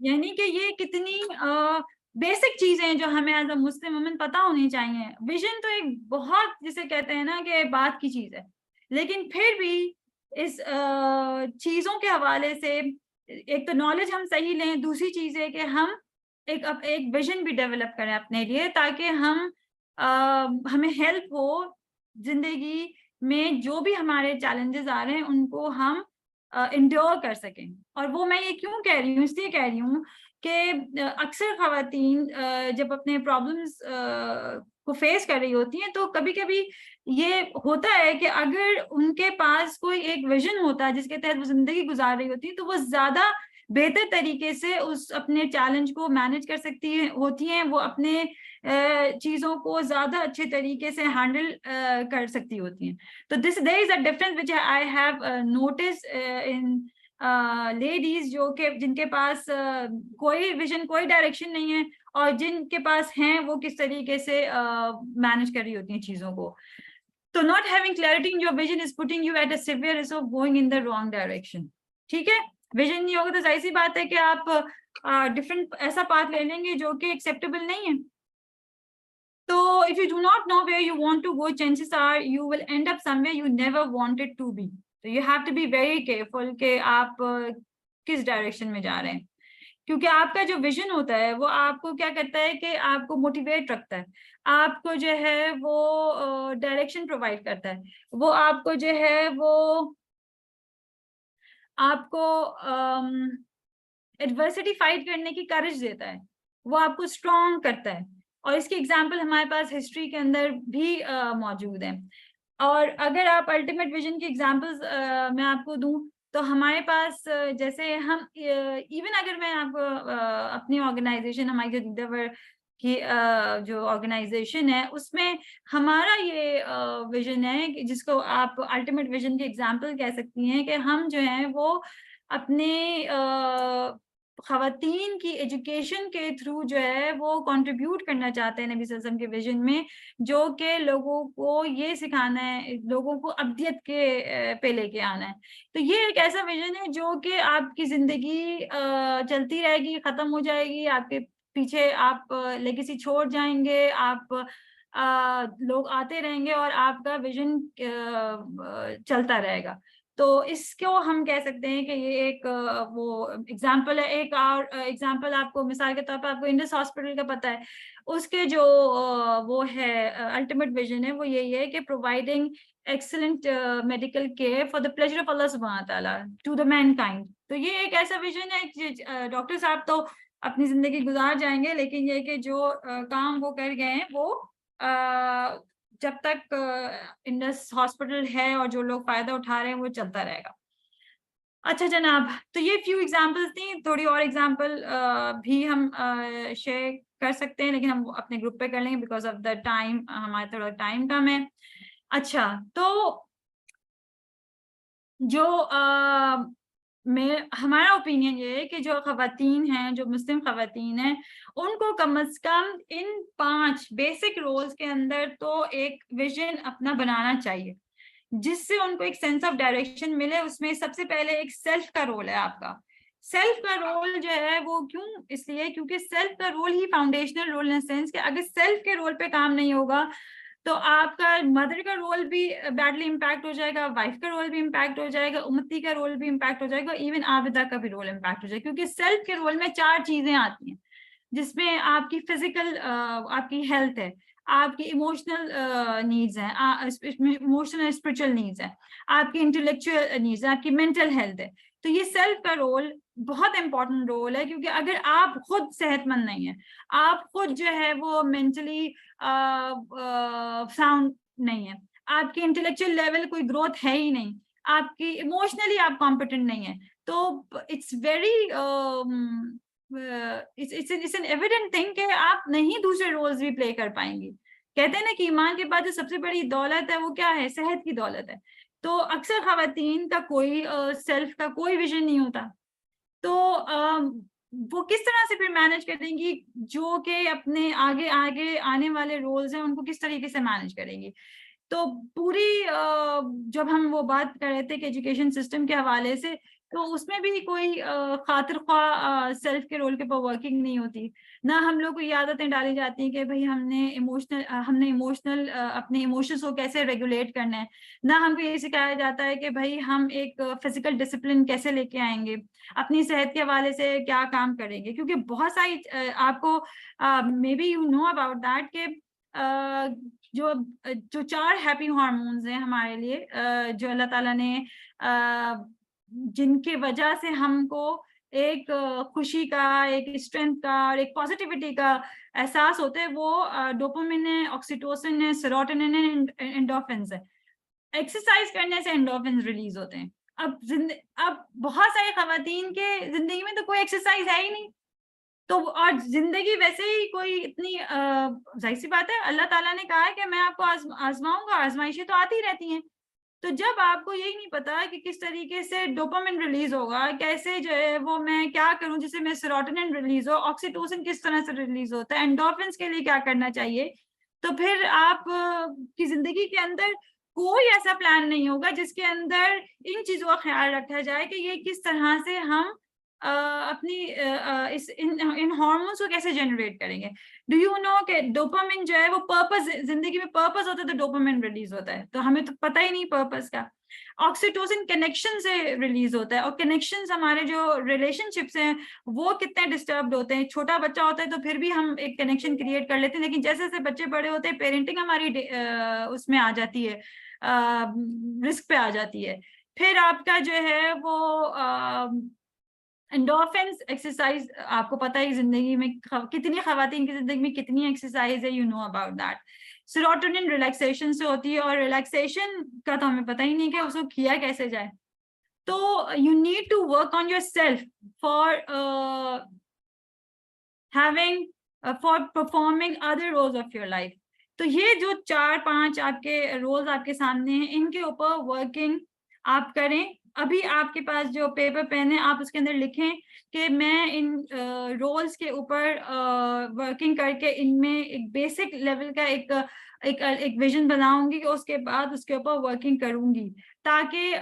یعنی کہ یہ کتنی بیسک چیزیں ہیں جو ہمیں ایز اے مسلم وومن پتہ ہونی چاہیے. ویژن تو ایک بہت جسے کہتے ہیں نا کہ بات کی چیز ہے, لیکن پھر بھی اس چیزوں کے حوالے سے ایک تو نالج ہم صحیح لیں, دوسری چیز ہے کہ ہم ایک ویژن بھی ڈیولپ کریں اپنے لیے, تاکہ ہمیں ہیلپ ہو زندگی میں جو بھی ہمارے چیلنجز آ رہے ہیں ان کو ہم انڈیور کر سکیں. اور وہ میں یہ کیوں کہہ رہی ہوں, اس لیے کہہ رہی ہوں کہ اکثر خواتین جب اپنے پرابلمس کو فیس کر رہی ہوتی ہیں تو کبھی کبھی یہ ہوتا ہے کہ اگر ان کے پاس کوئی ایک ویژن ہوتا ہے جس کے تحت وہ زندگی گزار رہی ہوتی ہے, تو وہ زیادہ بہتر طریقے سے اس اپنے چیلنج کو مینج کر سکتی ہوتی ہیں, وہ اپنے چیزوں کو زیادہ اچھے طریقے سے ہینڈل کر سکتی ہوتی ہیں. تو there is a difference which I have noticed in ladies جن کے پاس کوئی ویژن, کوئی ڈائریکشن نہیں ہے, اور جن کے پاس ہیں وہ کس طریقے سے مینج کر رہی ہوتی ہیں چیزوں کو. تو not having clarity in your vision is putting you at a severe risk of going in the wrong direction. ٹھیک ہے, ویژن نہیں ہوگا تو ظاہر سی بات ہے کہ آپ ڈفرینٹ ایسا پاتھ لے لیں گے جو کہ ایکسیپٹیبل نہیں ہے. So if you do not know where you want to go, chances are you will end up somewhere you never wanted to be. So you have to be very careful کہ آپ کس direction میں جا رہے ہیں, کیونکہ آپ کا جو ویژن ہوتا ہے وہ آپ کو کیا کرتا ہے کہ آپ کو موٹیویٹ رکھتا ہے, آپ کو جو ہے وہ ڈائریکشن پرووائڈ کرتا ہے, وہ آپ کو جو ہے وہ آپ کو ایڈورسٹی فائٹ کرنے کی کریج دیتا ہے, وہ آپ کو اسٹرانگ کرتا ہے. اور اس کی ایگزامپل ہمارے پاس ہسٹری کے اندر بھی موجود ہیں. اور اگر آپ الٹیمیٹ ویژن کی ایگزامپلز میں آپ کو دوں تو ہمارے پاس جیسے ہم ایون اگر میں آپ کو اپنی آرگنائزیشن, ہماری جو کی جو آرگنائزیشن ہے اس میں ہمارا یہ ویژن ہے جس کو آپ الٹیمیٹ ویژن کی ایگزامپل کہہ سکتی ہیں کہ ہم جو ہیں وہ اپنے خواتین کی ایجوکیشن کے تھرو جو ہے وہ کنٹریبیوٹ کرنا چاہتے ہیں نبی صلی اللہ علیہ وسلم کے ویژن میں, جو کہ لوگوں کو یہ سکھانا ہے, لوگوں کو ابدیت کے پہ لے کے آنا ہے. تو یہ ایک ایسا ویژن ہے جو کہ آپ کی زندگی چلتی رہے گی, ختم ہو جائے گی, آپ کے پیچھے آپ لیگیسی چھوڑ جائیں گے, آپ لوگ آتے رہیں گے اور آپ کا ویژن چلتا رہے گا. تو اس کو ہم کہہ سکتے ہیں کہ یہ ایک وہ ایگزامپل ہے. ایک اور ایگزامپل آپ کو مثال کے طور پر آپ کو انڈس ہاسپٹل کا پتہ ہے, اس کے جو وہ ہے الٹیمیٹ ویژن ہے وہ یہی ہے کہ providing excellent medical care for the pleasure of اللہ سبحانہ تعالیٰ ٹو دا مین کائنڈ. تو یہ ایک ایسا ویژن ہے, ڈاکٹر صاحب تو اپنی زندگی گزار جائیں گے, لیکن یہ کہ جو کام وہ کر گئے ہیں وہ جب تک انڈس ہاسپٹل ہے اور جو لوگ فائدہ اٹھا رہے ہیں وہ چلتا رہے گا. اچھا جناب, تو یہ فیو ایگزامپلس تھیں, تھوڑی اور ایگزامپل بھی ہم شیئر کر سکتے ہیں, لیکن ہم اپنے گروپ پہ کر لیں گے بیکاز آف دا ٹائم, ہمارا تھوڑا ٹائم کم ہے. اچھا, تو جو ہمارا اوپینین یہ ہے کہ جو خواتین ہیں, جو مسلم خواتین ہیں, ان کو کم از کم ان 5 بیسک رولز کے اندر تو ایک ویژن اپنا بنانا چاہیے جس سے ان کو ایک سینس آف ڈائریکشن ملے. اس میں سب سے پہلے ایک سیلف کا رول ہے. آپ کا سیلف کا رول جو ہے وہ کیوں, اس لیے کیونکہ سیلف کا رول ہی فاؤنڈیشنل رول ان سینس کہ اگر سیلف کے رول پہ کام نہیں ہوگا تو آپ کا مدر کا رول بھی بیڈلی امپیکٹ ہو جائے گا, وائف کا رول بھی امپیکٹ ہو جائے گا, امتی کا رول بھی امپیکٹ ہو جائے گا, ایون عابدہ کا بھی رول امپیکٹ ہو جائے گا. کیونکہ سیلف کے رول میں 4 چیزیں آتی ہیں جس میں آپ کی فزیکل آپ کی ہیلتھ ہے, آپ کی ایموشنل نیڈز ہیں, ایموشنل اور اسپرچل نیڈز ہیں, آپ کی انٹلیکچوئل نیڈز ہیں, آپ کی مینٹل ہیلتھ ہے. تو یہ سیلف کا رول بہت امپورٹنٹ رول ہے, کیونکہ اگر آپ خود صحت مند نہیں ہیں, آپ خود جو ہے وہ مینٹلی ساؤنڈ نہیں ہے, آپ کی انٹلیکچوئل لیول کوئی گروتھ ہے ہی نہیں, آپ کی ایموشنلی آپ کمپیٹنٹ نہیں ہے, تو it's very it's an evident thing کہ آپ نہیں دوسرے رولز بھی پلے کر پائیں گی. کہتے ہیں نا کہ ایمان کے بعد جو سب سے بڑی دولت ہے وہ کیا ہے, صحت کی دولت ہے. تو اکثر خواتین کا کوئی سیلف کا کوئی ویژن نہیں ہوتا, تو وہ کس طرح سے پھر مینج کریں گی جو کہ اپنے آگے آنے والے رولز ہیں ان کو کس طریقے سے مینج کریں گی. تو پوری جب ہم وہ بات کر رہے تھے کہ ایجوکیشن سسٹم کے حوالے سے تو اس میں بھی کوئی خاطر خواہ سیلف کے رول کے اوپر ورکنگ نہیں ہوتی. نہ ہم لوگ کو یہ عادتیں ڈالی جاتی ہیں کہ بھائی ہم نے ایموشنل اپنے ایموشنس کو کیسے ریگولیٹ کرنا ہے. نہ ہم کو یہ سکھایا جاتا ہے کہ بھائی ہم ایک فزیکل ڈسپلن کیسے لے کے آئیں گے, اپنی صحت کے حوالے سے کیا کام کریں گے, کیونکہ بہت ساری آپ کو may be you know about that کہ جو 4 ہیپی ہارمونز ہیں ہمارے لیے, جو اللہ تعالیٰ نے جن کی وجہ سے ہم کو ایک خوشی کا, ایک اسٹرینتھ کا اور ایک پازیٹیوٹی کا احساس ہوتا ہے, وہ ڈوپامن ہے, آکسیٹوسن ہے, سیروٹونن ہے, اینڈورفنز ہے. ایکسرسائز کرنے سے اینڈورفنز ریلیز ہوتے ہیں. اب بہت ساری خواتین کے زندگی میں تو کوئی ایکسرسائز ہے ہی نہیں, تو اور زندگی ویسے ہی کوئی اتنی ظاہر سی بات ہے, اللہ تعالیٰ نے کہا ہے کہ میں آپ کو آزماؤں گا, آزمائشیں تو آتی رہتی ہیں. تو جب آپ کو یہی نہیں پتا کہ کس طریقے سے ڈوپامن ریلیز ہوگا, کیسے جو ہے وہ میں کیا کروں جس سے میں سیروٹونن ریلیز ہو, آکسیٹوسن کس طرح سے ریلیز ہوتا ہے, اینڈورفنس کے لیے کیا کرنا چاہیے, تو پھر آپ کی زندگی کے اندر کوئی ایسا پلان نہیں ہوگا جس کے اندر ان چیزوں کا خیال رکھا جائے کہ یہ کس طرح سے ہم اپنی ان ہارمونس کو کیسے جنریٹ کریں گے. ڈو یو نو کہ ڈوپامن جو ہے وہ پرپز, زندگی میں پرپز ہوتا ہے تو ڈوپامن ریلیز ہوتا ہے, تو ہمیں تو پتہ ہی نہیں پرپز کا. آکسیٹوسن کنیکشن سے ریلیز ہوتا ہے, اور کنیکشنز ہمارے جو ریلیشن شپس ہیں وہ کتنے ڈسٹربڈ ہوتے ہیں. چھوٹا بچہ ہوتا ہے تو پھر بھی ہم ایک کنیکشن کریٹ کر لیتے ہیں, لیکن جیسے جیسے بچے بڑے ہوتے ہیں پیرنٹنگ ہماری اس میں آ جاتی ہے, رسک پہ آ جاتی ہے. پھر آپ کا جو ہے وہ اینڈورفنس ایکسرسائز, آپ کو پتہ ہی زندگی میں کتنی خواتین کی زندگی میں کتنی ایکسرسائز ہے, you know about that. Serotonin relaxation سے ہوتی ہے, اور ریلیکسیشن کا تو ہمیں پتہ ہی نہیں کہ اس کو کیا کیسے جائے. تو you need to work on yourself for performing other roles of your life. تو یہ جو 4-5 آپ کے رولز آپ کے سامنے ہیں, ان کے اوپر ورکنگ آپ کریں. ابھی آپ کے پاس جو پیپر پین ہے, آپ اس کے اندر لکھیں کہ میں ان رولز کے اوپر ورکنگ کر کے ان میں ایک بیسک لیول کا ایک ویژن بناؤں گی, اس کے بعد اس کے اوپر ورکنگ کروں گی, تاکہ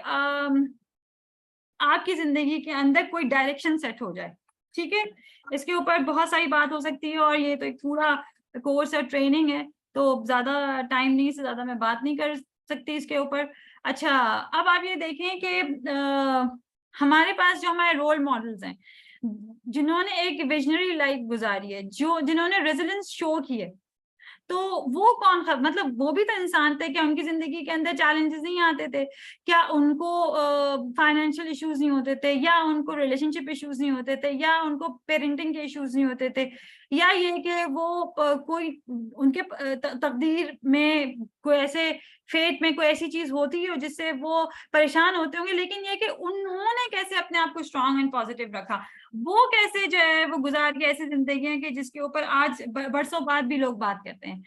آپ کی زندگی کے اندر کوئی ڈائریکشن سیٹ ہو جائے. ٹھیک ہے, اس کے اوپر بہت ساری بات ہو سکتی ہے, اور یہ تو ایک پورا کورس اور ٹریننگ ہے, تو زیادہ ٹائم نہیں سے زیادہ میں بات نہیں کر سکتی اس کے اوپر. اچھا, اب آپ یہ دیکھیں کہ ہمارے پاس جو ہمارے رول ماڈلز ہیں, جنہوں نے ایک ویژنری لائف گزاری ہے, جنہوں نے ریزیلنس شو کی ہے, تو وہ کون مطلب وہ بھی تو انسان تھے. کیا ان کی زندگی کے اندر چیلنجز نہیں آتے تھے؟ کیا ان کو فائنینشیل ایشوز نہیں ہوتے تھے, یا ان کو ریلیشن شپ ایشوز نہیں ہوتے تھے, یا ان کو پیرنٹنگ کے ایشوز نہیں ہوتے تھے, یا یہ کہ وہ کوئی ان کے تقدیر میں کوئی ایسے فیٹ میں کوئی ایسی چیز ہوتی ہے جس سے وہ پریشان ہوتے ہوں گے, لیکن یہ کہ انہوں نے کیسے اپنے آپ کو اسٹرانگ اینڈ پازیٹیو رکھا, وہ کیسے جو ہے وہ گزار کے ایسی زندگیاں کہ جس کے اوپر آج برسوں بعد بھی لوگ بات کرتے ہیں.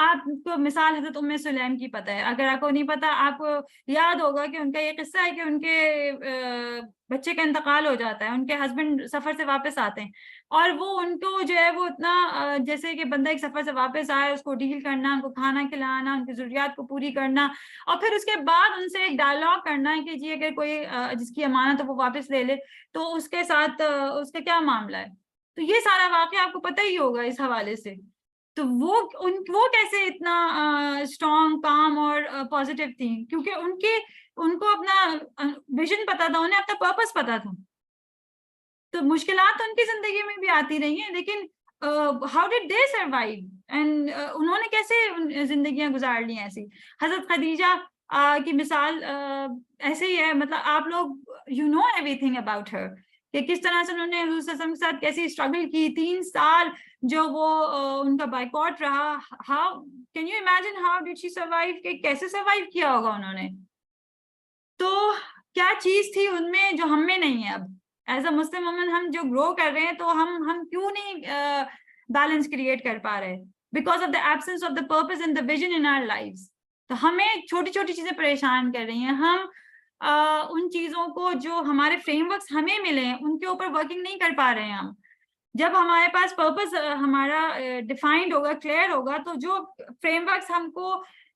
آپ کو مثال حضرت ام سلیم کی پتہ ہے, اگر آپ کو نہیں پتا, آپ کو یاد ہوگا کہ ان کا یہ قصہ ہے کہ ان کے بچے کا انتقال ہو جاتا ہے, ان کے ہسبینڈ سفر سے واپس آتے ہیں, اور وہ ان کو جو ہے وہ اتنا جیسے کہ بندہ ایک سفر سے واپس آئے, اس کو ڈیل کرنا, ان کو کھانا کھلانا, ان کی ضروریات کو پوری کرنا, اور پھر اس کے بعد ان سے ایک ڈائلاگ کرنا ہے کہ جی اگر کوئی جس کی امانت ہے وہ واپس لے لے تو اس کے ساتھ اس کا کیا معاملہ ہے. تو یہ سارا واقعہ آپ کو پتہ ہی ہوگا اس حوالے سے. تو وہ کیسے اتنا اسٹرانگ, کام اور پازیٹیو تھی, کیونکہ ان کو اپنا ویژن پتا تھا, انہیں اپنا پرپس پتا تھا. تو مشکلات تو ان کی زندگی میں بھی آتی رہی ہیں, لیکن how did they survive, and انہوں نے کیسے زندگیاں گزار لی ایسی. حضرت خدیجہ کی مثال ایسے ہی ہے, مطلب آپ لوگ you know everything about ہر, کہ کس طرح سے انہوں نے حضور صلی اللہ علیہ وسلم کے ساتھ کیسی اسٹرگل کی, 3 سال جو وہ ان کا بائیکاٹ رہا. How can you imagine how did she survive, کہ کیسے سروائیو کیا ہوگا انہوں نے. تو کیا چیز تھی ان میں جو ہم میں نہیں ہے. اب ایز اے مسلم وومن ہم جو گرو کر رہے ہیں, تو ہم کیوں نہیں بیلنس کریٹ کر پا رہے, because of the absence of the purpose and the vision in our lives. تو ہمیں چھوٹی چھوٹی چیزیں پریشان کر رہی ہیں. ہم ان چیزوں کو جو ہمارے فریم ورکس ہمیں ملے ہیں ان کے اوپر ورکنگ نہیں کر پا رہے ہیں. ہم جب ہمارے پاس پرپز ہمارا ڈیفائنڈ ہوگا, کلیئر ہوگا, تو جو فریم ورکس ہم کو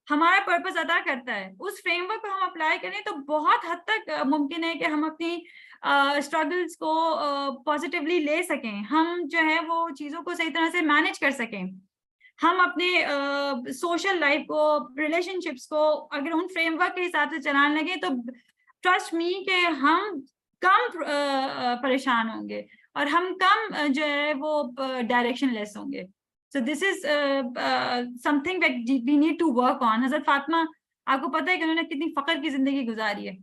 ہمارا پرپز ادا کرتا ہے اس فریم ورک کو ہم اپلائی کریں, تو بہت حد تک ممکن ہے کہ ہم اپنی اسٹرگلس کو پازیٹیولی لے سکیں, ہم جو ہے وہ چیزوں کو صحیح طرح سے مینیج کر سکیں, ہم اپنے سوشل لائف کو, ریلیشن شپس کو اگر ان فریم ورک کے حساب سے چلانے لگے تو ٹرسٹ می کہ ہم کم پریشان ہوں گے اور ہم کم جو ہے وہ ڈائریکشن لیس ہوں گے. So this is something that we need to work on. Hazrat Fatima, آپ کو پتہ ہے کہ انہوں نے کتنی فخر کی زندگی گزاری ہے.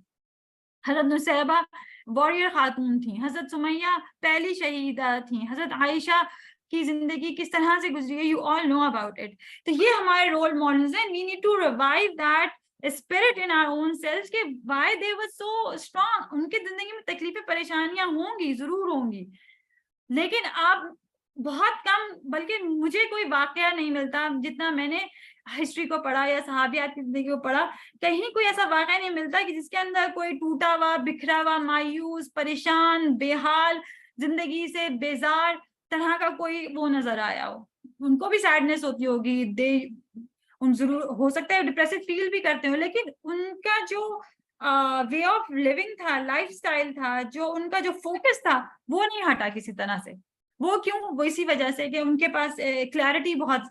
حضرت نصیبہ واریر خاتون تھیں, حضرت سمیہ پہلی شہیدہ تھیں, حضرت عائشہ کی زندگی کس طرح سے گزری ہے, you all know about it. تو یہ ہمارے رول ماڈلز ہیں. We need to revive that spirit in our own self کہ why they were so strong. ان کی زندگی میں تکلیفیں پریشانیاں ہوں گی, ضرور ہوں گی, لیکن آپ بہت کم, بلکہ مجھے کوئی واقعہ نہیں ملتا جتنا میں نے ہسٹری کو پڑھا یا صحابیات کی زندگی کو پڑھا, کہیں کوئی ایسا واقعہ نہیں ملتا کہ جس کے اندر کوئی ٹوٹا ہوا, بکھرا ہوا, مایوس, پریشان, بے حال, زندگی سے بیزار طرح کا کوئی وہ نظر آیا ہو. ان کو بھی سیڈنس ہوتی ہوگی, ان ضرور ہو سکتا ہے ڈپریسو فیل بھی کرتے ہو, لیکن ان کا جو وے آف لیونگ تھا, لائف اسٹائل تھا, جو ان کا جو فوکس تھا وہ نہیں ہٹا کسی طرح سے. وہ کیوں؟ وہ اسی وجہ سے کہ ان کے پاس کلیئرٹی بہت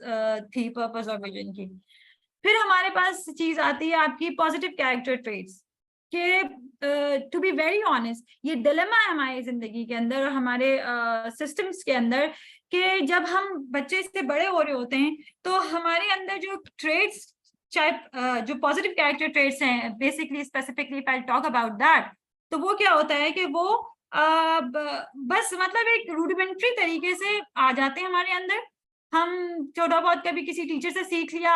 تھی پرپز اور ویژن کی. پھر ہمارے پاس چیز آتی ہے آپ کی پازیٹیو کیریکٹر ٹریٹس کہ ٹو بی ویری آنیسٹ یہ ڈیلیما ہے ہماری زندگی کے اندر اور ہمارے سسٹمس کے اندر کہ جب ہم بچے سے بڑے ہو رہے ہوتے ہیں تو ہمارے اندر جو ٹریٹس, چاہے جو پازیٹیو کیریکٹر ٹریٹس ہیں, basically specifically if I talk about that, تو وہ کیا ہوتا ہے کہ وہ بس مطلب ایک روڈیمنٹری طریقے سے آ جاتے ہیں ہمارے اندر. ہم چھوٹا بہت کبھی کسی ٹیچر سے سیکھ لیا,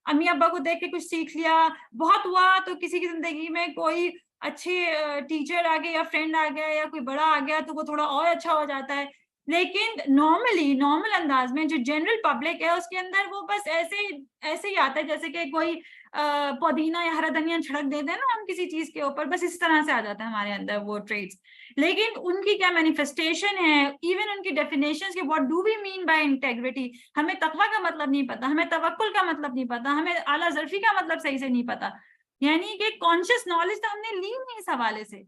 امی ابا کو دیکھ کے کچھ سیکھ لیا, بہت ہوا تو کسی کی زندگی میں کوئی اچھے ٹیچر آ گیا یا فرینڈ آ گیا یا کوئی بڑا آ گیا تو وہ تھوڑا اور اچھا ہو جاتا ہے. لیکن نارمل انداز میں جو جنرل پبلک ہے اس کے اندر وہ بس ایسے ہی آتا ہے جیسے کہ کوئی پودینہ یا ہرا دھنیا چھڑک دیتے ہیں نا ہم کسی چیز کے اوپر, بس اس طرح سے آ جاتا ہے ہمارے اندر وہ ٹریٹس. لیکن ان کی کیا مینیفیسٹیشن ہے, ایون ان کی ڈیفینیشن کہ what do we mean by integrity. ہمیں تقویٰ کا مطلب نہیں پتا, ہمیں توکل کا مطلب نہیں پتا, ہمیں اعلیٰ ظرفی کا مطلب صحیح سے نہیں پتا, یعنی کہ کانشیس نالج تو ہم نے لی نہیں اس حوالے سے.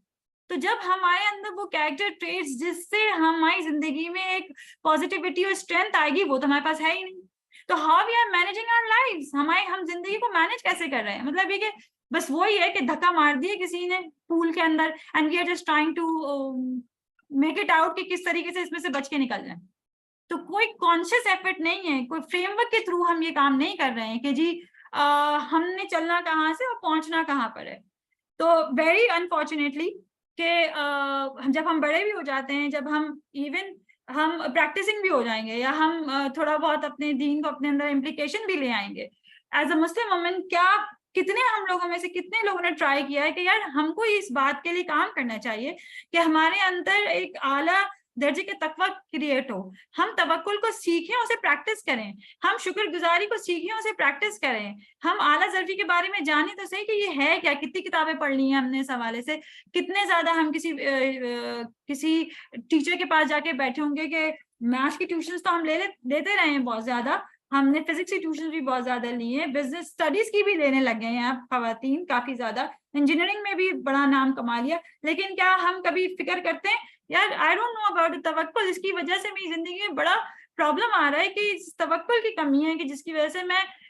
تو جب ہمارے اندر وہ کیریکٹر ٹریٹس جس سے ہماری زندگی میں ایک پازیٹیوٹی اور اسٹرینتھ آئے گی وہ تو ہمارے پاس ہے ہی نہیں. تو how we are managing our lives, ہم زندگی کو مینیج کیسے کر رہے ہیں. مطلب یہ کہ بس وہی ہے کہ دھکا مار دیے کسی نے پول کے اندر and we are just trying to make it out کہ کس طریقے سے اس میں سے بچ کے نکل جائیں. تو کوئی کانشیس ایفرٹ نہیں ہے, کوئی فریم ورک کے تھرو ہم یہ کام نہیں کر رہے ہیں کہ جی ہم نے چلنا کہاں سے اور پہنچنا کہاں پر ہے. تو ویری انفارچونیٹلی کہ جب ہم بڑے بھی ہو جاتے ہیں, جب ہم ایون ہم پریکٹسنگ بھی ہو جائیں گے یا ہم تھوڑا بہت اپنے دین کو اپنے اندر امپلیکیشن بھی لے آئیں گے ایز اے مسلم وومن, کیا کتنے ہم لوگوں میں سے کتنے لوگوں نے ٹرائی کیا ہے کہ یار ہم کو اس بات کے لیے کام کرنا چاہیے کہ ہمارے اندر ایک اعلیٰ درجے کے تقویٰ کریٹ ہو, ہم توکل کو سیکھیں, اسے پریکٹس کریں, ہم شکر گزاری کو سیکھیں, اسے پریکٹس کریں, ہم اعلیٰ ظرفی کے بارے میں جانیں تو صحیح کہ یہ ہے کیا, کتنی کتابیں پڑھ لی ہیں ہم نے اس حوالے سے, کتنے زیادہ ہم کسی ٹیچر کے پاس جا کے بیٹھے ہوں گے کہ میتھس کی ٹیوشنز تو ہم لیتے رہے ہیں بہت زیادہ, ہم نے فزکس کی ٹیوشن بھی بہت زیادہ لی ہیں, بزنس اسٹڈیز کی بھی لینے لگ گئے ہیں آپ خواتین کافی زیادہ, انجینئرنگ میں بھی بڑا نام کما لیا, لیکن کیا ہم کبھی فکر کرتے ہیں یار آئی ڈونٹ نو اباؤٹ توکل, اس کی وجہ سے میری زندگی میں بڑا پرابلم آ رہا ہے کہ توکل کی کمی ہے کہ جس کی وجہ سے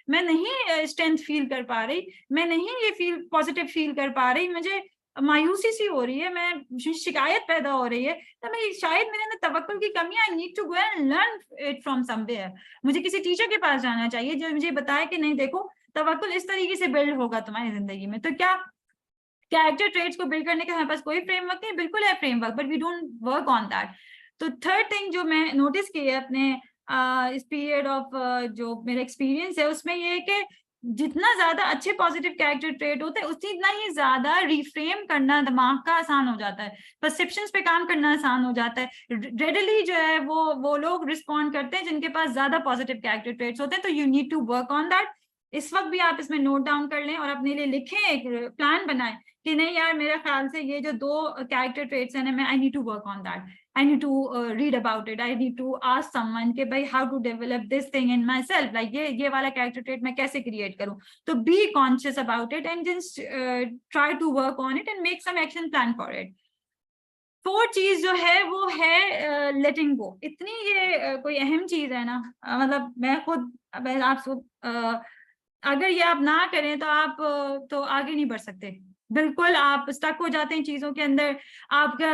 میں نہیں اسٹرینتھ فیل کر پا رہی, میں نہیں یہ پازیٹیو فیل کر پا رہی, مجھے مایوسی سی ہو رہی ہے, میں شکایت پیدا ہو رہی ہے, تو میں شاید میرے اندر توکل کی کمی ہے. I need to go and learn it from somewhere. مجھے کسی ٹیچر کے پاس جانا چاہیے جو مجھے بتائے کہ نہیں دیکھو توکل اس طریقے سے بلڈ ہوگا تمہاری زندگی میں. تو کیا کیریکٹر ٹریٹس کو بلڈ کرنے کا ہمارے پاس کوئی فریم ورک نہیں, بالکل ہے framework, but we don't work on that. تو تھرڈ تھنگ جو میں نوٹس کی ہے اپنے اس پیریڈ آف جو میرا ایکسپیرینس ہے اس میں یہ ہے کہ جتنا زیادہ اچھے پازیٹیو کیریکٹر ٹریٹ ہوتے ہیں اتنا ہی زیادہ ریفریم کرنا دماغ کا آسان ہو جاتا ہے, پرسیپشنز پہ کام کرنا آسان ہو جاتا ہے, ریڈلی جو ہے وہ لوگ رسپونڈ کرتے ہیں جن کے پاس زیادہ پازیٹیو کیریکٹر ٹریٹس ہوتے ہیں. تو you need to work on that. اس وقت بھی آپ اس میں نوٹ ڈاؤن کر لیں اور اپنے لیے لکھیں, ایک پلان بنائیں کہ نہیں یار میرے خیال سے یہ جو 2 کیریکٹر ٹریٹس ہیں میں I need to work on that, I need to read about it, I need to ask someone کہ بھائی how to develop this thing in myself, like یہ والا کیریکٹر ٹریٹ میں کیسے create کروں. تو be conscious about it and just try to work on it and make some action plan for it. 4 چیز جو ہے وہ ہے لیٹنگ گو. اتنی یہ کوئی اہم چیز ہے نا, مطلب میں خود آپ اگر یہ آپ نہ کریں تو آپ تو آگے نہیں بڑھ سکتے, بالکل آپ اسٹک ہو جاتے ہیں چیزوں کے اندر. آپ کا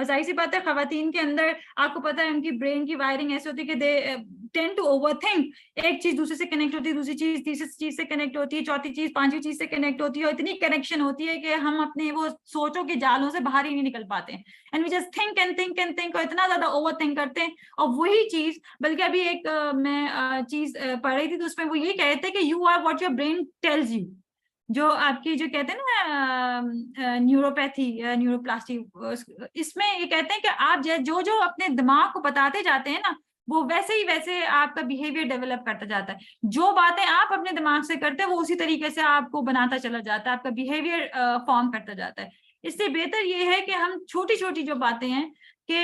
ظاہر سی بات ہے خواتین کے اندر آپ کو پتا ہے ان کی برین کی وائرنگ ایسی ہوتی ہے کہ دے ٹینڈ ٹو اوور تھنک. ایک چیز دوسرے سے کنیکٹ ہوتی ہے, دوسری چیز تیسری چیز سے کنیکٹ ہوتی ہے, چوتھی چیز پانچویں چیز سے کنیکٹ ہوتی ہے, اور اتنی کنیکشن ہوتی ہے کہ ہم اپنے وہ سوچوں کے جالوں سے باہر ہی نہیں نکل پاتے ہیں. And we just think and think and think, اور اتنا زیادہ اوور تھنک کرتے ہیں. اور وہی چیز بلکہ ابھی ایک میں چیز پڑھ رہی تھی تو اس میں وہ یہ کہتے ہیں کہ you are what your brain tells you. جو آپ کی جو کہتے ہیں نا نیوروپیتھی نیوروپلاسٹی, اس میں یہ کہتے ہیں کہ آپ جو اپنے دماغ کو بتاتے جاتے ہیں نا وہ ویسے آپ کا بیہیویئر ڈیولپ کرتا جاتا ہے. جو باتیں آپ اپنے دماغ سے کرتے ہیں وہ اسی طریقے سے آپ کو بناتا چلا جاتا ہے, آپ کا بیہیویئر فارم کرتا جاتا ہے. اس سے بہتر یہ ہے کہ ہم چھوٹی چھوٹی جو باتیں ہیں کہ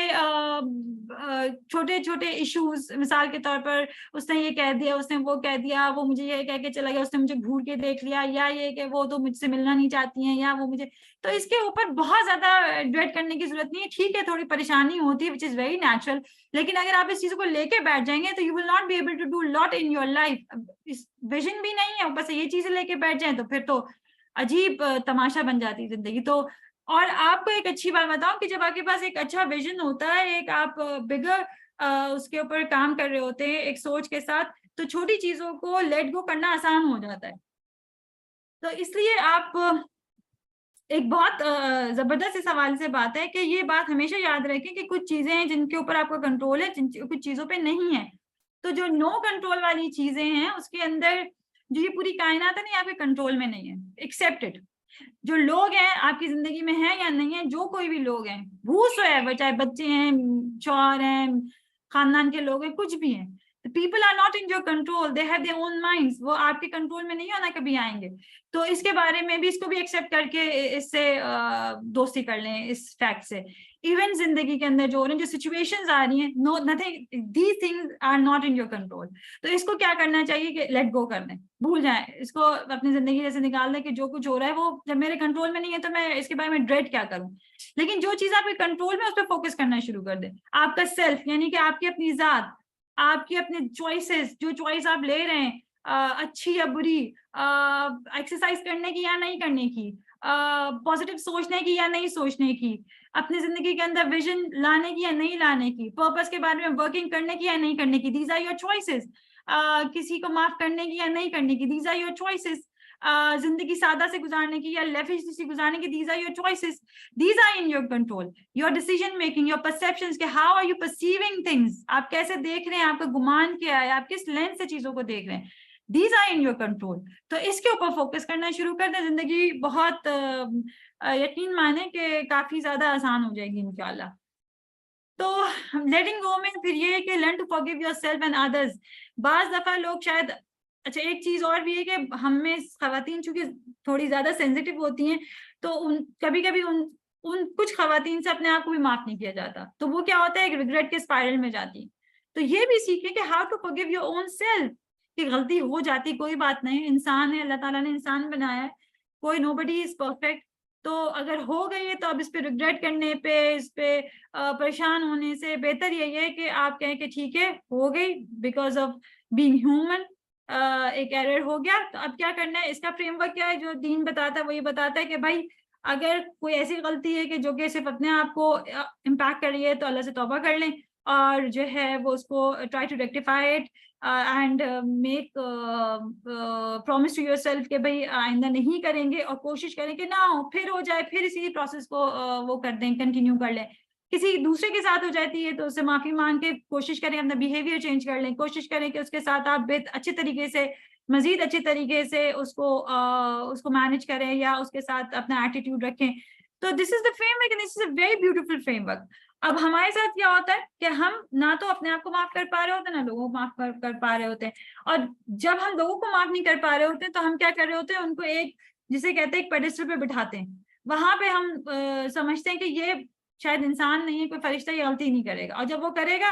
چھوٹے چھوٹے ایشوز, مثال کے طور پر اس نے یہ کہہ دیا, اس نے وہ کہہ دیا, وہ مجھے یہ کہہ کے چلا گیا, اس نے مجھے گھور کے دیکھ لیا, یا یہ کہ وہ تو مجھ سے ملنا نہیں چاہتی ہیں, یا وہ مجھے, تو اس کے اوپر بہت زیادہ ڈویٹ کرنے کی ضرورت نہیں ہے. ٹھیک ہے تھوڑی پریشانی ہوتی ہے وچ از ویری نیچرل, لیکن اگر آپ اس چیزوں کو لے کے بیٹھ جائیں گے تو you will not be able to do lot in your life. Vision بھی نہیں ہے, بس یہ چیزیں لے کے بیٹھ جائیں تو پھر تو عجیب تماشا بن جاتی ہے زندگی. تو اور آپ کو ایک اچھی بات بتاؤں کہ جب آپ کے پاس ایک اچھا ویژن ہوتا ہے, ایک آپ بگر اس کے اوپر کام کر رہے ہوتے ہیں ایک سوچ کے ساتھ, تو چھوٹی چیزوں کو لیٹ گو کرنا آسان ہو جاتا ہے. تو اس لیے آپ ایک بہت زبردست اس حوالے سے بات ہے کہ یہ بات ہمیشہ یاد رکھیں کہ کچھ چیزیں ہیں جن کے اوپر آپ کا کنٹرول ہے, کچھ چیزوں پہ نہیں ہے. تو جو نو کنٹرول والی چیزیں ہیں اس کے اندر جو یہ پوری کائنات ہے نا آپ کے کنٹرول میں نہیں ہے. Accept it. جو لوگ ہیں آپ کی زندگی میں ہیں یا نہیں ہیں, جو کوئی بھی لوگ ہیں, بھوس ہے, چاہے بچے ہیں, شوہر ہیں, خاندان کے لوگ ہیں, کچھ بھی ہیں, people are not in your control, they have their own minds. وہ آپ کے کنٹرول میں نہیں ہونا, کبھی آئیں گے. تو اس کے بارے میں بھی اس کو بھی ایکسپٹ کر کے اس سے دوستی کر لیں اس فیکٹ سے. ایون زندگی کے اندر جو ہو رہے ہیں, جو سچویشنز آ رہی ہیں, no nothing, these things are not in your control. تو اس کو کیا کرنا چاہیے کہ لیٹ گو کر دیں, بھول جائیں اس کو, اپنی زندگی جیسے نکال دیں کہ جو کچھ ہو رہا ہے وہ جب میرے کنٹرول میں نہیں ہے تو میں اس کے بارے میں ڈریڈ کیا کروں. لیکن جو چیز آپ کے کنٹرول میں اس پہ فوکس کرنا شروع کر دیں. آپ کا سیلف, یعنی کہ آپ کی اپنی ذات, آپ کی اپنے چوائسیز, جو چوائس آپ لے رہے ہیں, اچھی یا بری, ایکسرسائز کرنے کی یا نہیں کرنے کی, پازیٹیو سوچنے کی یا نہیں سوچنے کی, اپنی زندگی کے اندر ویژن لانے کی یا نہیں لانے کی, پرپس کے بارے میں ورکنگ کرنے کی یا نہیں کرنے کی, دیز آر یور چوائسیز. کسی کو معاف کرنے کی یا نہیں کرنے کی, دیز آر یور چوائسیز. زندگی سادہ سے گزارنے کی یا لیوش سے گزارنے کی, these are your choices. These are in your control. Your decision making, your perceptions, کہ how are you perceiving things, آپ کیسے دیکھ رہے ہیں, آپ کا گمان کیا ہے, آپ کس لینس سے چیزوں کو دیکھ رہے ہیں, these are in your control. تو اس کے اوپر فوکس کرنا شروع کر دیں, زندگی بہت یقین مانے کہ کافی زیادہ آسان ہو جائے گی انشاءاللہ. تو لیٹنگ گو میں پھر یہ ہے کہ learn to forgive yourself and others. بعض دفعہ لوگ شاید, اچھا ایک چیز اور بھی ہے کہ ہم میں خواتین چونکہ تھوڑی زیادہ سینسیٹیو ہوتی ہیں, تو کبھی کبھی ان کچھ خواتین سے اپنے آپ کو بھی معاف نہیں کیا جاتا, تو وہ کیا ہوتا ہے, ایک ریگریٹ کے اسپائرل میں جاتی. تو یہ بھی سیکھیں کہ how to forgive your own self, کہ غلطی ہو جاتی, کوئی بات نہیں, انسان ہے, اللہ تعالیٰ نے انسان بنایا ہے, کوئی نو بڈی از پرفیکٹ. تو اگر ہو گئی ہے تو اب اس پہ ریگریٹ کرنے پہ, اس پہ پریشان ہونے سے بہتر یہی ہے کہ آپ کہیں کہ ٹھیک ہے ہو گئی, بیکاز آف بینگ ہیومن, ایک ایرر ہو گیا. تو اب کیا کرنا ہے, اس کا فریم ورک کیا ہے جو دین بتاتا ہے, وہ یہ بتاتا ہے کہ بھائی اگر کوئی ایسی غلطی ہے کہ جو کہ صرف اپنے آپ کو امپیکٹ کر رہی ہے, تو اللہ سے توبہ کر لیں, اور جو ہے وہ اس کو try to rectify it and make promise to yourself کہ بھائی آئندہ نہیں کریں گے, اور کوشش کریں کہ نہ ہو, پھر ہو جائے, پھر اسی پروسیس کو وہ کر دیں, کنٹینیو کر لیں. کسی دوسرے کے ساتھ ہو جاتی ہے تو اس سے معافی مانگ کے کوشش کریں اپنا بیہیویئر چینج کر لیں, کوشش کریں کہ اس کے ساتھ آپ اچھے طریقے سے, مزید اچھے طریقے سے اس کو مینج کریں, یا اس کے ساتھ اپنا ایٹیٹیوڈ رکھیں. تو this is the framework, this is a very beautiful framework. اب ہمارے ساتھ کیا ہوتا ہے کہ ہم نہ تو اپنے آپ کو معاف کر پا رہے ہوتے ہیں, نہ لوگوں کو معاف کر پا رہے ہوتے ہیں. اور جب ہم لوگوں کو معاف نہیں کر پا رہے ہوتے ہیں تو ہم کیا کر رہے ہوتے ہیں, ان کو ایک, جسے کہتے ہیں ایک پیڈسٹل پہ بٹھاتے ہیں. وہاں پہ ہم سمجھتے ہیں کہ یہ شاید انسان نہیں ہے, کوئی فرشتہ, یہ غلطی نہیں کرے گا, اور جب وہ کرے گا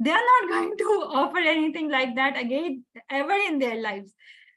they are not going to offer anything like that again ever in their lives।